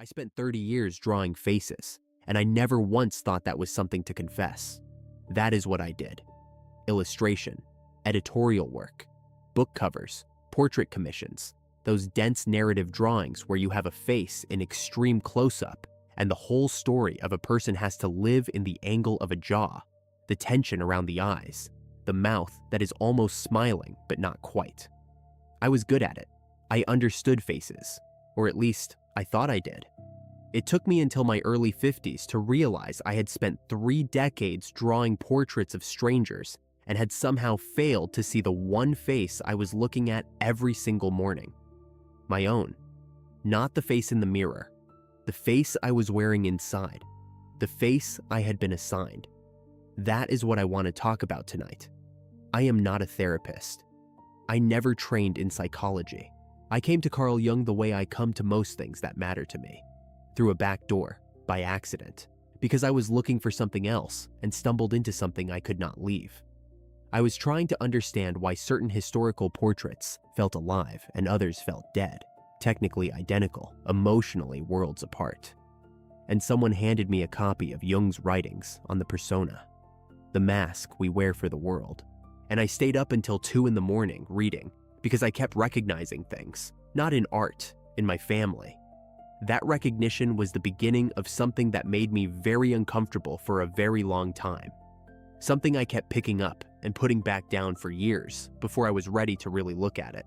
I spent 30 years drawing faces, and I never once thought that was something to confess. That is what I did. Illustration, editorial work, book covers, portrait commissions, those dense narrative drawings where you have a face in extreme close-up and the whole story of a person has to live in the angle of a jaw, the tension around the eyes, the mouth that is almost smiling but not quite. I was good at it. I understood faces, or at least I thought I did. It took me until my early 50s to realize I had spent 3 decades drawing portraits of strangers and had somehow failed to see the one face I was looking at every single morning. My own. Not the face in the mirror. The face I was wearing inside. The face I had been assigned. That is what I want to talk about tonight. I am not a therapist. I never trained in psychology. I came to Carl Jung the way I come to most things that matter to me. Through a back door, by accident, because I was looking for something else and stumbled into something I could not leave. I was trying to understand why certain historical portraits felt alive and others felt dead, technically identical, emotionally worlds apart. And someone handed me a copy of Jung's writings on the persona, the mask we wear for the world. And I stayed up until 2 in the morning reading because I kept recognizing things, not in art, in my family. That recognition was the beginning of something that made me very uncomfortable for a very long time. Something I kept picking up and putting back down for years before I was ready to really look at it.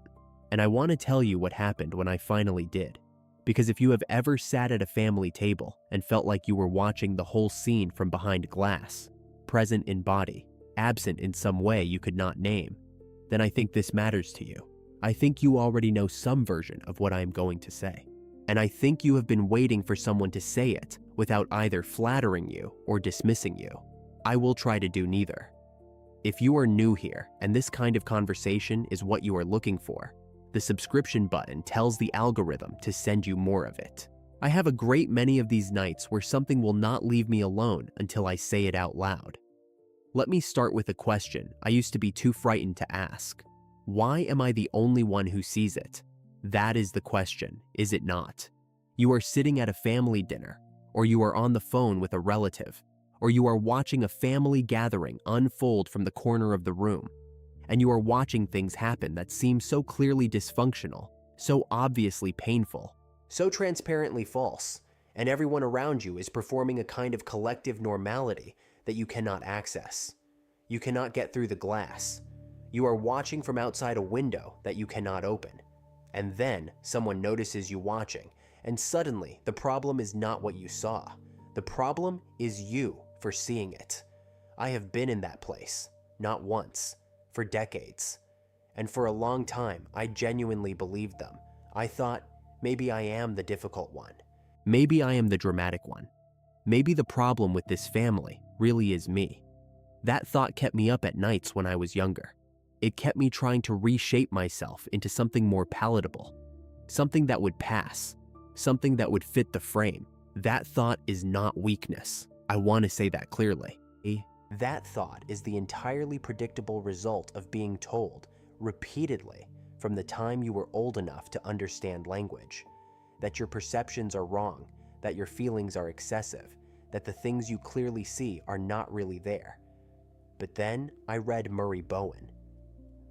And I want to tell you what happened when I finally did. Because if you have ever sat at a family table and felt like you were watching the whole scene from behind glass, present in body, absent in some way you could not name, then I think this matters to you. I think you already know some version of what I am going to say. And I think you have been waiting for someone to say it without either flattering you or dismissing you. I will try to do neither. If you are new here and this kind of conversation is what you are looking for, the subscription button tells the algorithm to send you more of it. I have a great many of these nights where something will not leave me alone until I say it out loud. Let me start with a question I used to be too frightened to ask. Why am I the only one who sees it? That is the question, is it not? You are sitting at a family dinner, or you are on the phone with a relative, or you are watching a family gathering unfold from the corner of the room, and you are watching things happen that seem so clearly dysfunctional, so obviously painful, so transparently false, and everyone around you is performing a kind of collective normality that you cannot access. You cannot get through the glass. You are watching from outside a window that you cannot open. And then someone notices you watching, and suddenly the problem is not what you saw. The problem is you for seeing it. I have been in that place, not once, for decades. And for a long time, I genuinely believed them. I thought, maybe I am the difficult one. Maybe I am the dramatic one. Maybe the problem with this family really is me. That thought kept me up at nights when I was younger. It kept me trying to reshape myself into something more palatable, something that would pass, something that would fit the frame. That thought is not weakness. I want to say that clearly. That thought is the entirely predictable result of being told repeatedly from the time you were old enough to understand language, that your perceptions are wrong, that your feelings are excessive, that the things you clearly see are not really there. But then I read Murray Bowen.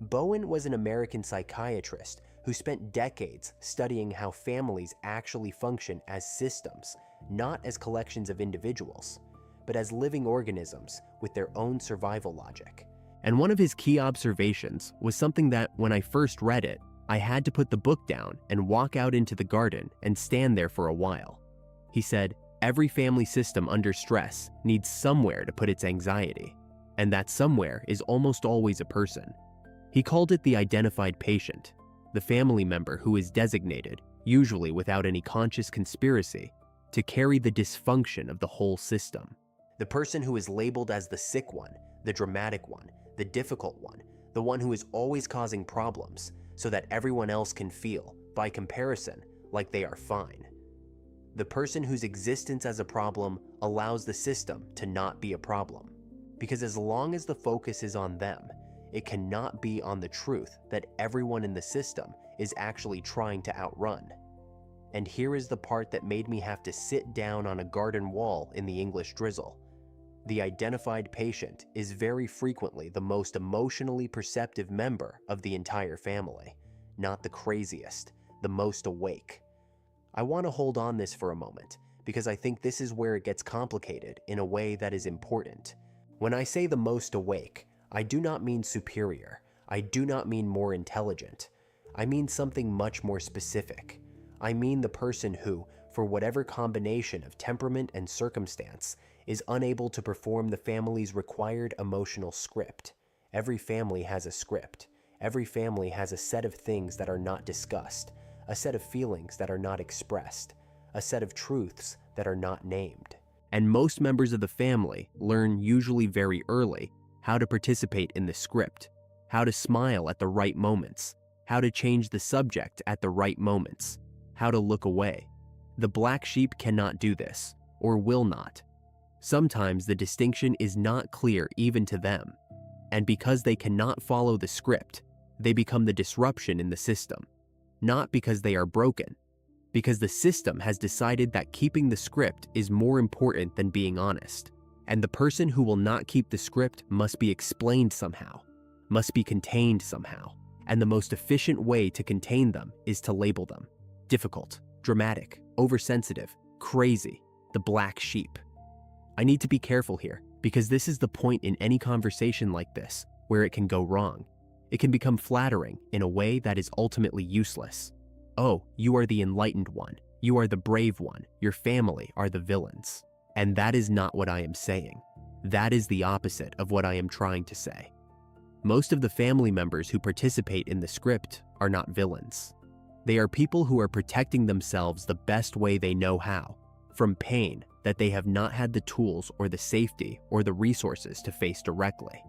Bowen was an American psychiatrist who spent decades studying how families actually function as systems, not as collections of individuals, but as living organisms with their own survival logic. And one of his key observations was something that, when I first read it, I had to put the book down and walk out into the garden and stand there for a while. He said, every family system under stress needs somewhere to put its anxiety, and that somewhere is almost always a person. He called it the identified patient, the family member who is designated, usually without any conscious conspiracy, to carry the dysfunction of the whole system. The person who is labeled as the sick one, the dramatic one, the difficult one, the one who is always causing problems, so that everyone else can feel, by comparison, like they are fine. The person whose existence as a problem allows the system to not be a problem. Because as long as the focus is on them, it cannot be on the truth that everyone in the system is actually trying to outrun. And here is the part that made me have to sit down on a garden wall in the English drizzle. The identified patient is very frequently the most emotionally perceptive member of the entire family, not the craziest, the most awake. I want to hold on this for a moment, because I think this is where it gets complicated in a way that is important. When I say the most awake, I do not mean superior. I do not mean more intelligent. I mean something much more specific. I mean the person who, for whatever combination of temperament and circumstance, is unable to perform the family's required emotional script. Every family has a script. Every family has a set of things that are not discussed, a set of feelings that are not expressed, a set of truths that are not named. And most members of the family learn, usually very early, how to participate in the script, how to smile at the right moments, how to change the subject at the right moments, how to look away. The black sheep cannot do this, or will not. Sometimes the distinction is not clear even to them, and because they cannot follow the script, they become the disruption in the system. Not because they are broken, because the system has decided that keeping the script is more important than being honest, and the person who will not keep the script must be explained somehow, must be contained somehow, and the most efficient way to contain them is to label them difficult, dramatic, oversensitive, crazy, the black sheep. I need to be careful here, because this is the point in any conversation like this where it can go wrong. It can become flattering in a way that is ultimately useless. Oh, you are the enlightened one. You are the brave one. Your family are the villains. And that is not what I am saying. That is the opposite of what I am trying to say. Most of the family members who participate in the script are not villains. They are people who are protecting themselves the best way they know how, from pain that they have not had the tools or the safety or the resources to face directly.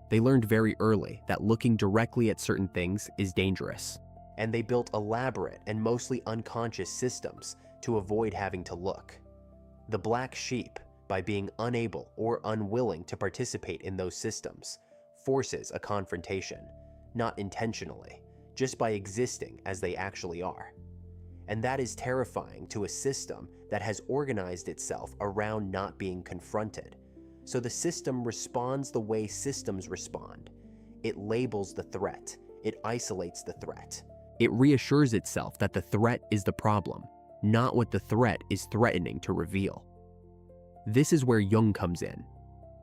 They learned very early that looking directly at certain things is dangerous, and they built elaborate and mostly unconscious systems to avoid having to look. The black sheep, by being unable or unwilling to participate in those systems, forces a confrontation, not intentionally, just by existing as they actually are. And that is terrifying to a system that has organized itself around not being confronted. So the system responds the way systems respond. It labels the threat. It isolates the threat. It reassures itself that the threat is the problem, not what the threat is threatening to reveal. This is where Jung comes in.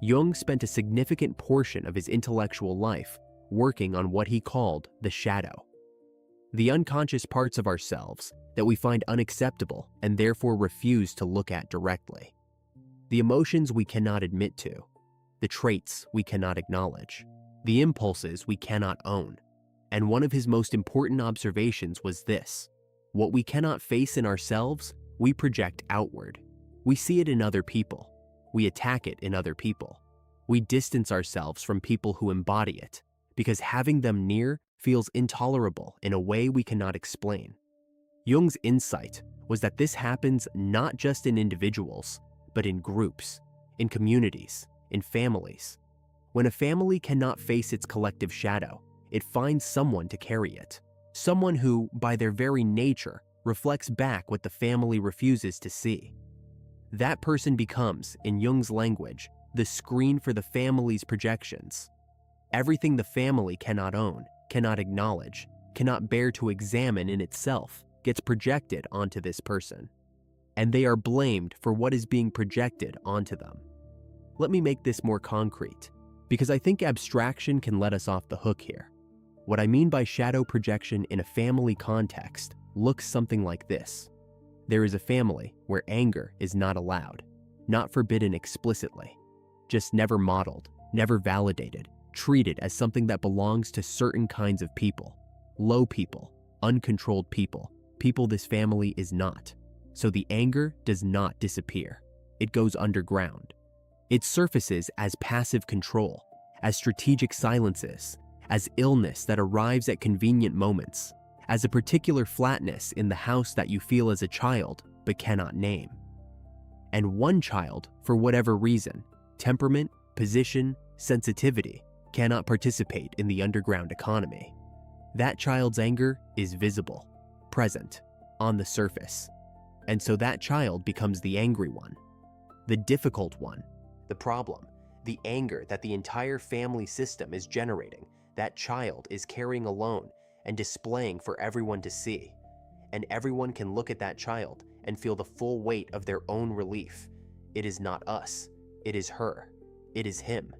Jung spent a significant portion of his intellectual life working on what he called the shadow. The unconscious parts of ourselves that we find unacceptable and therefore refuse to look at directly. The emotions we cannot admit to, the traits we cannot acknowledge, the impulses we cannot own. And one of his most important observations was this: what we cannot face in ourselves, we project outward. We see it in other people. We attack it in other people. We distance ourselves from people who embody it, because having them near feels intolerable in a way we cannot explain. Jung's insight was that this happens not just in individuals, but in groups, in communities, in families. When a family cannot face its collective shadow, it finds someone to carry it. Someone who, by their very nature, reflects back what the family refuses to see. That person becomes, in Jung's language, the screen for the family's projections. Everything the family cannot own, cannot acknowledge, cannot bear to examine in itself, gets projected onto this person. And they are blamed for what is being projected onto them. Let me make this more concrete, because I think abstraction can let us off the hook here. What I mean by shadow projection in a family context looks something like this. There is a family where anger is not allowed, not forbidden explicitly, just never modeled, never validated, treated as something that belongs to certain kinds of people, low people, uncontrolled people, people this family is not. So the anger does not disappear. It goes underground. It surfaces as passive control, as strategic silences, as illness that arrives at convenient moments, as a particular flatness in the house that you feel as a child but cannot name. And one child, for whatever reason, temperament, position, sensitivity, cannot participate in the underground economy. That child's anger is visible, present, on the surface. And so that child becomes the angry one, the difficult one, the problem, the anger that the entire family system is generating, that child is carrying alone and displaying for everyone to see. And everyone can look at that child and feel the full weight of their own relief. It is not us. It is her. It is him.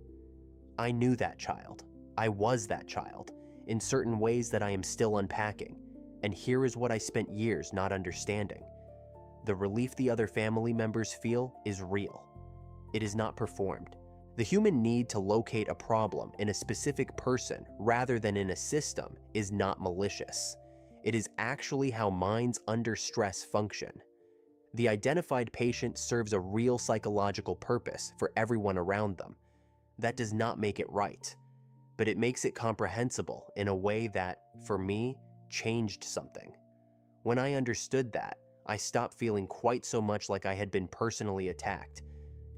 I knew that child. I was that child, in certain ways that I am still unpacking. And here is what I spent years not understanding. The relief the other family members feel is real. It is not performed. The human need to locate a problem in a specific person rather than in a system is not malicious. It is actually how minds under stress function. The identified patient serves a real psychological purpose for everyone around them. That does not make it right, but it makes it comprehensible in a way that, for me, changed something. When I understood that, I stopped feeling quite so much like I had been personally attacked,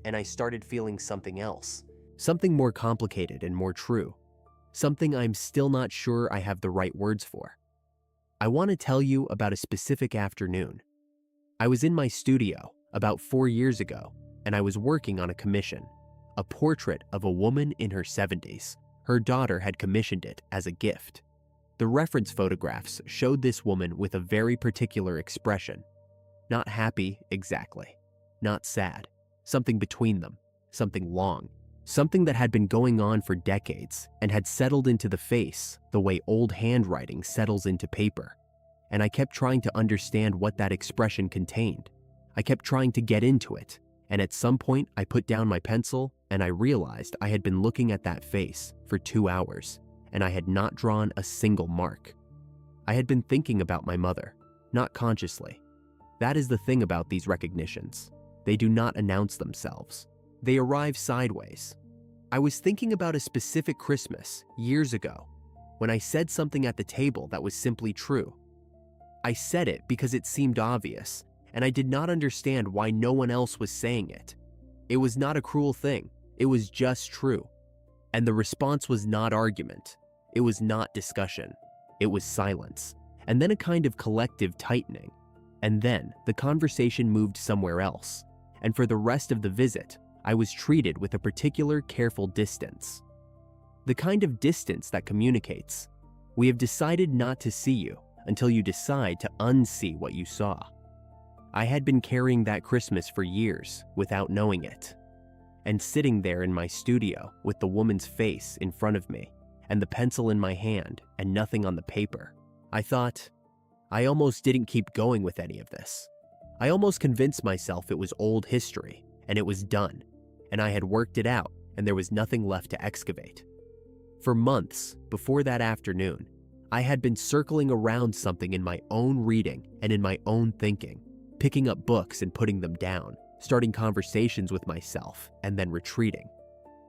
and I started feeling something else. Something more complicated and more true. Something I'm still not sure I have the right words for. I want to tell you about a specific afternoon. I was in my studio about 4 years ago, and I was working on a commission, a portrait of a woman in her 70s. Her daughter had commissioned it as a gift. The reference photographs showed this woman with a very particular expression. Not happy, exactly. Not sad. Something between them. Something long. Something that had been going on for decades and had settled into the face the way old handwriting settles into paper. And I kept trying to understand what that expression contained. I kept trying to get into it, and at some point I put down my pencil and I realized I had been looking at that face for 2 hours, and I had not drawn a single mark. I had been thinking about my mother, not consciously. That is the thing about these recognitions. They do not announce themselves. They arrive sideways. I was thinking about a specific Christmas years ago when I said something at the table that was simply true. I said it because it seemed obvious, and I did not understand why no one else was saying it. It was not a cruel thing. It was just true. And the response was not argument. It was not discussion. It was silence. And then a kind of collective tightening. And then the conversation moved somewhere else. And for the rest of the visit, I was treated with a particular careful distance. The kind of distance that communicates, we have decided not to see you until you decide to unsee what you saw. I had been carrying that Christmas for years without knowing it. And sitting there in my studio with the woman's face in front of me and the pencil in my hand and nothing on the paper, I thought, I almost didn't keep going with any of this. I almost convinced myself it was old history and it was done, and I had worked it out and there was nothing left to excavate. For months before that afternoon, I had been circling around something in my own reading and in my own thinking, picking up books and putting them down, starting conversations with myself and then retreating.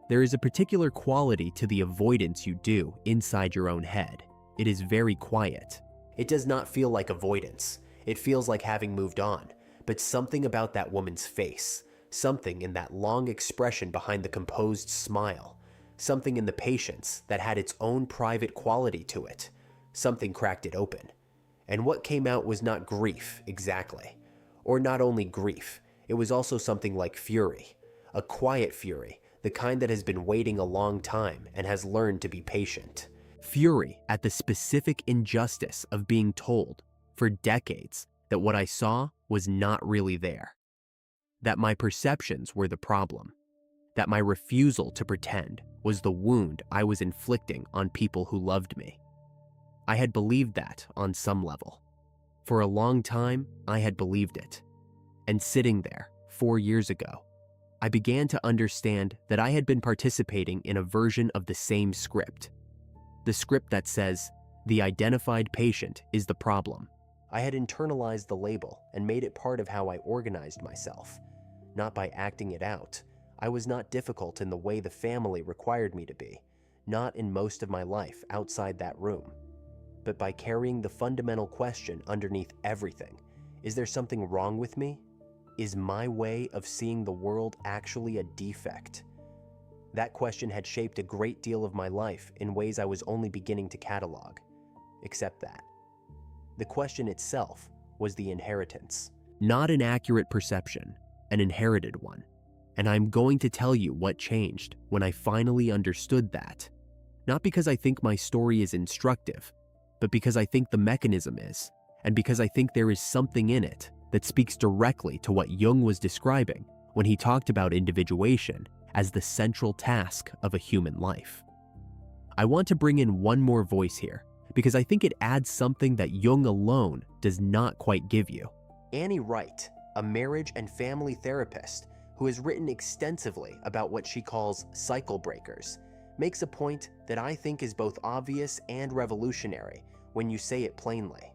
There is a particular quality to the avoidance you do inside your own head. It is very quiet. It does not feel like avoidance. It feels like having moved on, but something about that woman's face, something in that long expression behind the composed smile, something in the patience that had its own private quality to it, something cracked it open. And what came out was not grief, exactly. Or not only grief, it was also something like fury, a quiet fury, the kind that has been waiting a long time and has learned to be patient. Fury at the specific injustice of being told for decades that what I saw was not really there, that my perceptions were the problem, that my refusal to pretend was the wound I was inflicting on people who loved me. I had believed that on some level. For a long time, I had believed it. And sitting there 4 years ago, I began to understand that I had been participating in a version of the same script. The script that says, the identified patient is the problem. I had internalized the label and made it part of how I organized myself. Not by acting it out. I was not difficult in the way the family required me to be, not in most of my life outside that room, but by carrying the fundamental question underneath everything. Is there something wrong with me? Is my way of seeing the world actually a defect? That question had shaped a great deal of my life in ways I was only beginning to catalog. Except that. The question itself was the inheritance. Not an accurate perception, an inherited one. And I'm going to tell you what changed when I finally understood that. Not because I think my story is instructive, but because I think the mechanism is, and because I think there is something in it that speaks directly to what Jung was describing when he talked about individuation as the central task of a human life. I want to bring in one more voice here, because I think it adds something that Jung alone does not quite give you. Annie Wright, a marriage and family therapist who has written extensively about what she calls cycle breakers, makes a point that I think is both obvious and revolutionary when you say it plainly.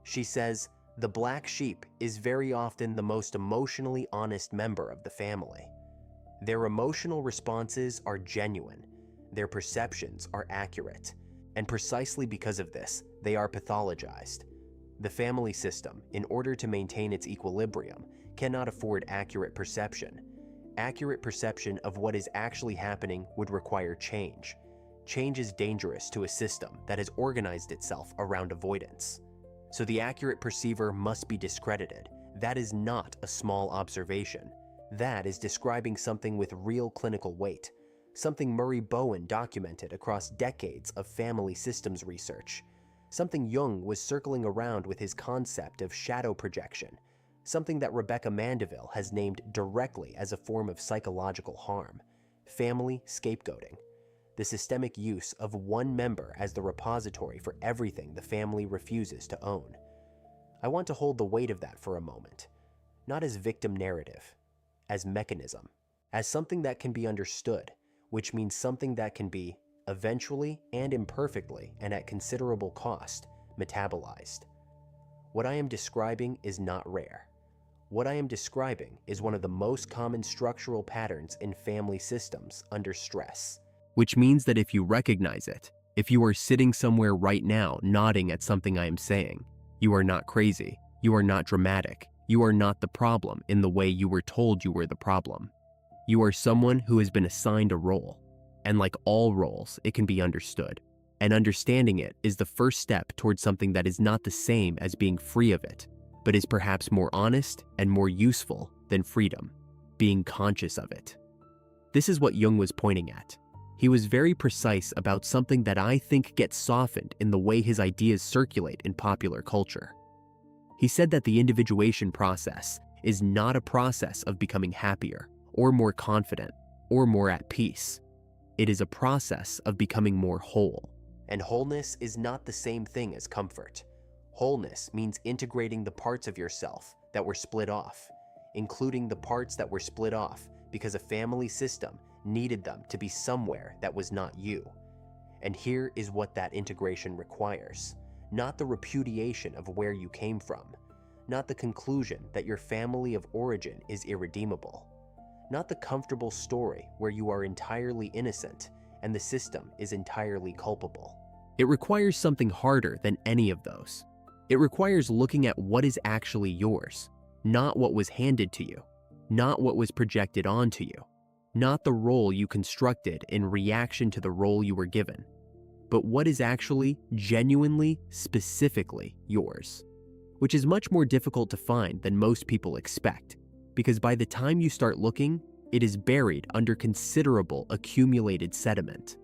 She says, the black sheep is very often the most emotionally honest member of the family. Their emotional responses are genuine, their perceptions are accurate, and precisely because of this, they are pathologized. The family system, in order to maintain its equilibrium, cannot afford accurate perception. Accurate perception of what is actually happening would require change. Change is dangerous to a system that has organized itself around avoidance. So the accurate perceiver must be discredited. That is not a small observation. That is describing something with real clinical weight, something Murray Bowen documented across decades of family systems research, something Jung was circling around with his concept of shadow projection, something that Rebecca Mandeville has named directly as a form of psychological harm, family scapegoating, the systemic use of one member as the repository for everything the family refuses to own. I want to hold the weight of that for a moment, not as victim narrative, as mechanism, as something that can be understood, which means something that can be, eventually and imperfectly and at considerable cost, metabolized. What I am describing is not rare. What I am describing is one of the most common structural patterns in family systems under stress. Which means that if you recognize it, if you are sitting somewhere right now nodding at something I am saying, you are not crazy, you are not dramatic, you are not the problem in the way you were told you were the problem. You are someone who has been assigned a role, and like all roles, it can be understood. And understanding it is the first step towards something that is not the same as being free of it, but is perhaps more honest and more useful than freedom, being conscious of it. This is what Jung was pointing at. He was very precise about something that I think gets softened in the way his ideas circulate in popular culture. He said that the individuation process is not a process of becoming happier, or more confident, or more at peace. It is a process of becoming more whole. And wholeness is not the same thing as comfort. Wholeness means integrating the parts of yourself that were split off, including the parts that were split off because a family system needed them to be somewhere that was not you. And here is what that integration requires. Not the repudiation of where you came from, not the conclusion that your family of origin is irredeemable, not the comfortable story where you are entirely innocent and the system is entirely culpable. It requires something harder than any of those. It requires looking at what is actually yours, not what was handed to you, not what was projected onto you, not the role you constructed in reaction to the role you were given, but what is actually, genuinely, specifically yours, which is much more difficult to find than most people expect, because by the time you start looking, it is buried under considerable accumulated sediment.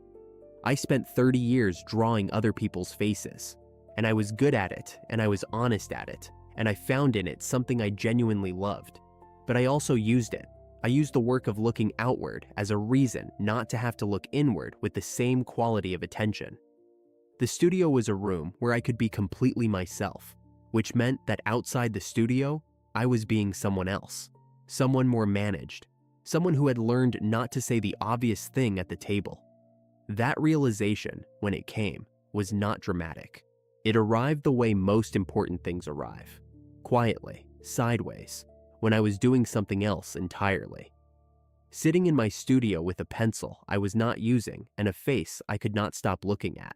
I spent 30 years drawing other people's faces, and I was good at it, and I was honest at it, and I found in it something I genuinely loved. But I also used it. I used the work of looking outward as a reason not to have to look inward with the same quality of attention. The studio was a room where I could be completely myself, which meant that outside the studio, I was being someone else, someone more managed, someone who had learned not to say the obvious thing at the table. That realization, when it came, was not dramatic. It arrived the way most important things arrive, quietly, sideways, when I was doing something else entirely. Sitting in my studio with a pencil I was not using and a face I could not stop looking at.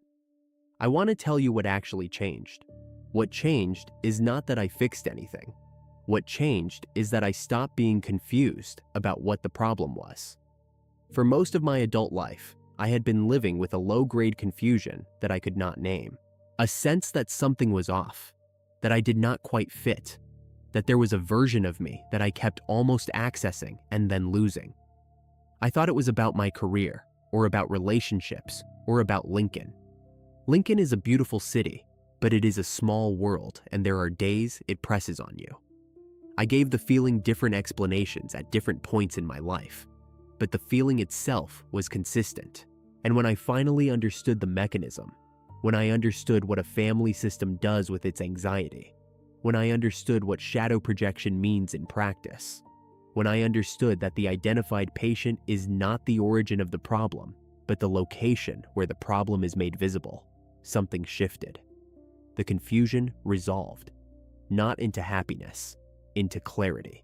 I want to tell you what actually changed. What changed is not that I fixed anything. What changed is that I stopped being confused about what the problem was. For most of my adult life, I had been living with a low-grade confusion that I could not name. A sense that something was off, that I did not quite fit, that there was a version of me that I kept almost accessing and then losing. I thought it was about my career, or about relationships, or about Lincoln. Lincoln is a beautiful city, but it is a small world, and there are days it presses on you. I gave the feeling different explanations at different points in my life, but the feeling itself was consistent. And when I finally understood the mechanism, when I understood what a family system does with its anxiety, when I understood what shadow projection means in practice, when I understood that the identified patient is not the origin of the problem, but the location where the problem is made visible, something shifted. The confusion resolved, not into happiness, into clarity.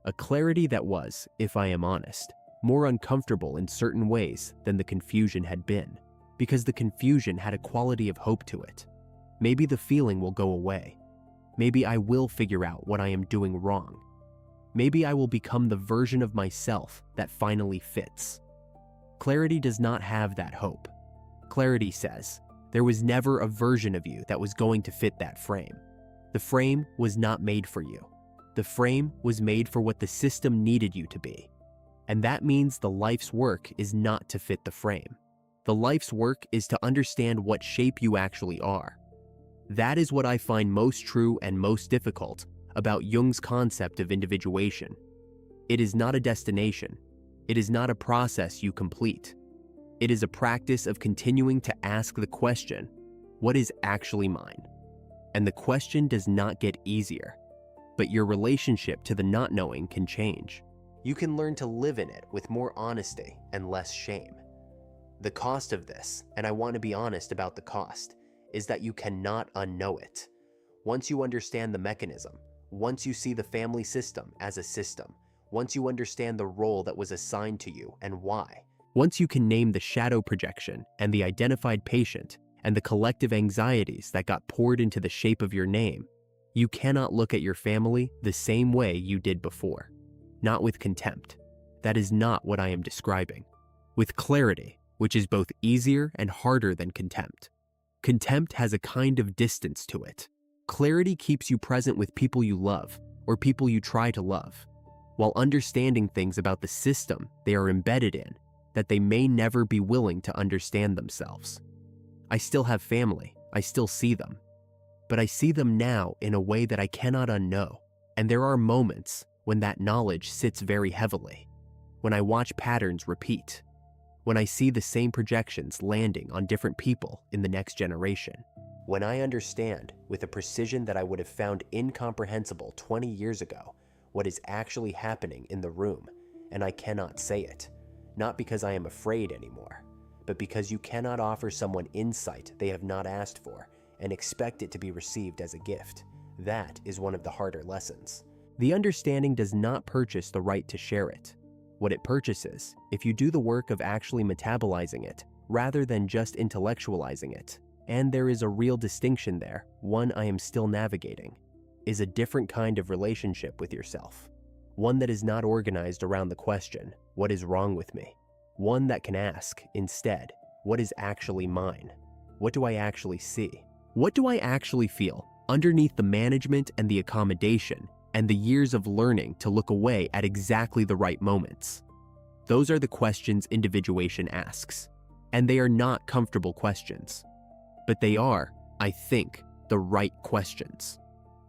A clarity that was, if I am honest, more uncomfortable in certain ways than the confusion had been, because the confusion had a quality of hope to it. Maybe the feeling will go away. Maybe I will figure out what I am doing wrong. Maybe I will become the version of myself that finally fits. Clarity does not have that hope. Clarity says, there was never a version of you that was going to fit that frame. The frame was not made for you. The frame was made for what the system needed you to be. And that means the life's work is not to fit the frame. The life's work is to understand what shape you actually are. That is what I find most true and most difficult about Jung's concept of individuation. It is not a destination. It is not a process you complete. It is a practice of continuing to ask the question, what is actually mine? And the question does not get easier, but your relationship to the not knowing can change. You can learn to live in it with more honesty and less shame. The cost of this, and I want to be honest about the cost, is that you cannot unknow it. Once you understand the mechanism, once you see the family system as a system, once you understand the role that was assigned to you and why, once you can name the shadow projection and the identified patient and the collective anxieties that got poured into the shape of your name, you cannot look at your family the same way you did before. Not with contempt. That is not what I am describing. With clarity, which is both easier and harder than contempt. Contempt has a kind of distance to it. Clarity keeps you present with people you love or people you try to love, while understanding things about the system they are embedded in that they may never be willing to understand themselves. I still have family, I still see them, but I see them now in a way that I cannot unknow, and there are moments when that knowledge sits very heavily, when I watch patterns repeat, when I see the same projections landing on different people in the next generation, when I understand with a precision that I would have found incomprehensible 20 years ago what is actually happening in the room, and I cannot say it, not because I am afraid anymore, but because you cannot offer someone insight they have not asked for and expect it to be received as a gift. That is one of the harder lessons. The understanding does not purchase the right to share it. What it purchases, if you do the work of actually metabolizing it, rather than just intellectualizing it, and there is a real distinction there, one I am still navigating, is a different kind of relationship with yourself. One that is not organized around the question, what is wrong with me? One that can ask, instead, what is actually mine? What do I actually see? What do I actually feel underneath the management and the accommodation and the years of learning to look away at exactly the right moments? Those are the questions individuation asks, and they are not comfortable questions. But they are, I think, the right questions.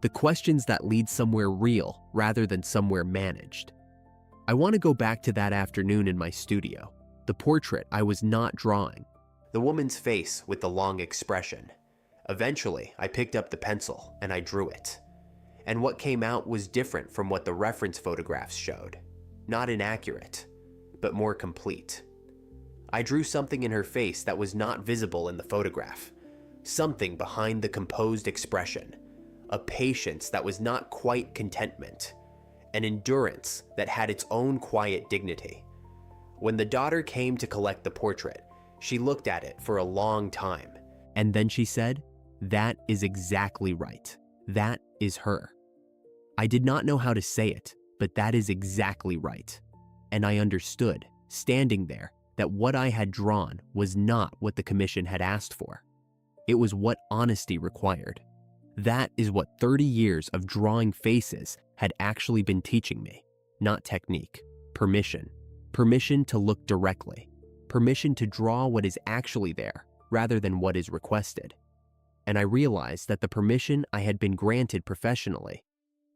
The questions that lead somewhere real rather than somewhere managed. I want to go back to that afternoon in my studio, the portrait I was not drawing, the woman's face with the long expression. Eventually, I picked up the pencil and I drew it. And what came out was different from what the reference photographs showed. Not inaccurate, but more complete. I drew something in her face that was not visible in the photograph. Something behind the composed expression. A patience that was not quite contentment. An endurance that had its own quiet dignity. When the daughter came to collect the portrait, she looked at it for a long time. And then she said, "That is exactly right. That is her." I did not know how to say it, but that is exactly right. And I understood, standing there, that what I had drawn was not what the commission had asked for. It was what honesty required. That is what 30 years of drawing faces had actually been teaching me. Not technique, permission. Permission to look directly. Permission to draw what is actually there rather than what is requested. And I realized that the permission I had been granted professionally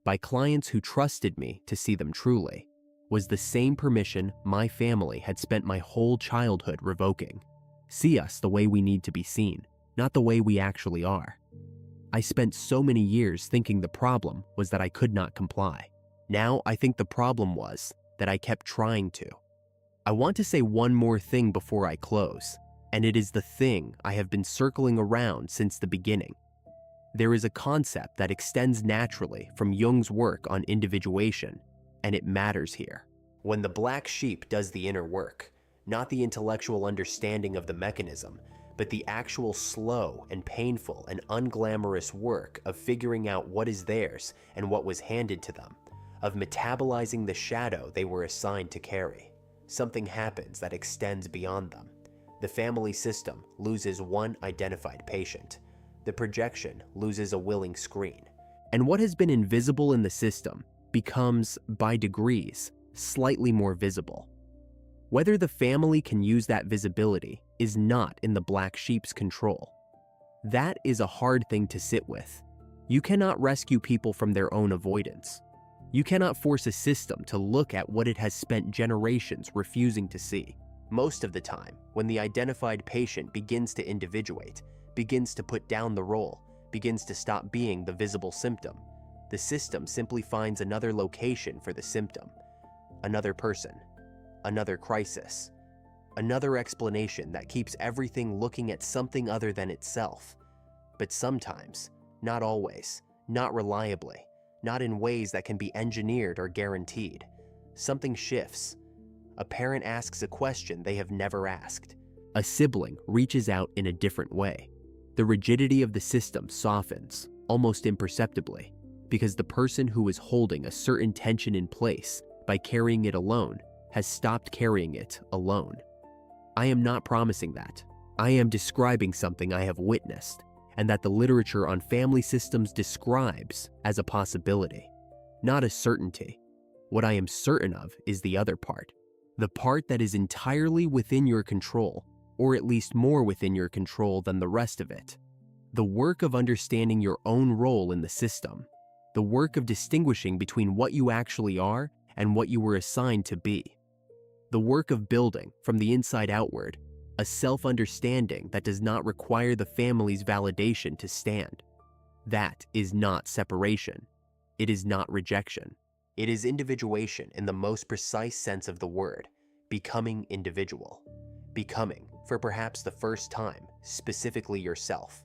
by clients who trusted me to see them truly was the same permission my family had spent my whole childhood revoking. See us the way we need to be seen, not the way we actually are. I spent so many years thinking the problem was that I could not comply. Now I think the problem was that I kept trying to. I want to say one more thing before I close, and it is the thing I have been circling around since the beginning. There is a concept that extends naturally from Jung's work on individuation, and it matters here. When the black sheep does the inner work, not the intellectual understanding of the mechanism, but the actual slow and painful and unglamorous work of figuring out what is theirs and what was handed to them, of metabolizing the shadow they were assigned to carry, something happens that extends beyond them. The family system loses one identified patient. The projection loses a willing screen. And what has been invisible in the system becomes, by degrees, slightly more visible. Whether the family can use that visibility is not in the black sheep's control. That is a hard thing to sit with. You cannot rescue people from their own avoidance. You cannot force a system to look at what it has spent generations refusing to see. Most of the time, when the identified patient begins to individuate, begins to put down the role, begins to stop being the visible symptom, the system simply finds another location for the symptom, another person, another crisis, another explanation that keeps everything looking at something other than itself. But sometimes, not always, not reliably, not in ways that can be engineered or guaranteed, something shifts. A parent asks a question they have never asked. A sibling reaches out in a different way. The rigidity of the system softens, almost imperceptibly, because the person who is holding a certain tension in place by carrying it alone has stopped carrying it alone. I am not promising that. I am describing something I have witnessed and that the literature on family systems describes as a possibility, not a certainty. What I am certain of is the other part, the part that is entirely within your control, or at least more within your control than the rest of it. The work of understanding your own role in the system, the work of distinguishing between what you actually are and what you were assigned to be. The work of building, from the inside outward, a self-understanding that does not require the family's validation to stand. That is not separation. It is not rejection. It is individuation in the most precise sense of the word, becoming individual. Becoming, for perhaps the first time, specifically yourself.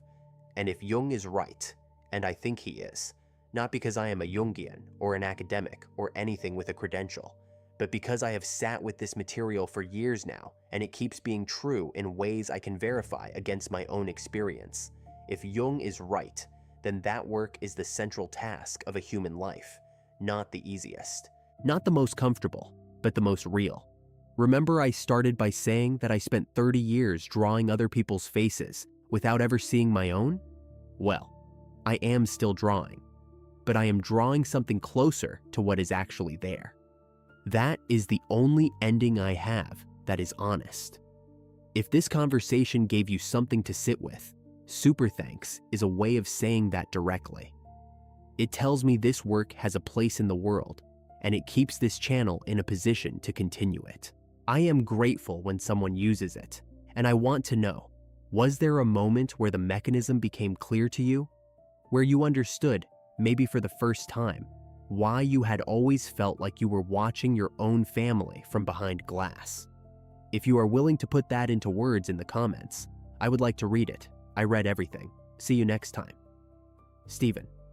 And if Jung is right, and I think he is, not because I am a Jungian or an academic or anything with a credential, but because I have sat with this material for years now, and it keeps being true in ways I can verify against my own experience. If Jung is right, then that work is the central task of a human life, not the easiest. Not the most comfortable, but the most real. Remember I started by saying that I spent 30 years drawing other people's faces without ever seeing my own? Well, I am still drawing, but I am drawing something closer to what is actually there. That is the only ending I have that is honest. If this conversation gave you something to sit with, super thanks is a way of saying that directly. It tells me this work has a place in the world, and it keeps this channel in a position to continue it. I am grateful when someone uses it, and I want to know, was there a moment where the mechanism became clear to you? Where you understood, maybe for the first time, why you had always felt like you were watching your own family from behind glass? If you are willing to put that into words in the comments, I would like to read it. I read everything. See you next time. Stephen.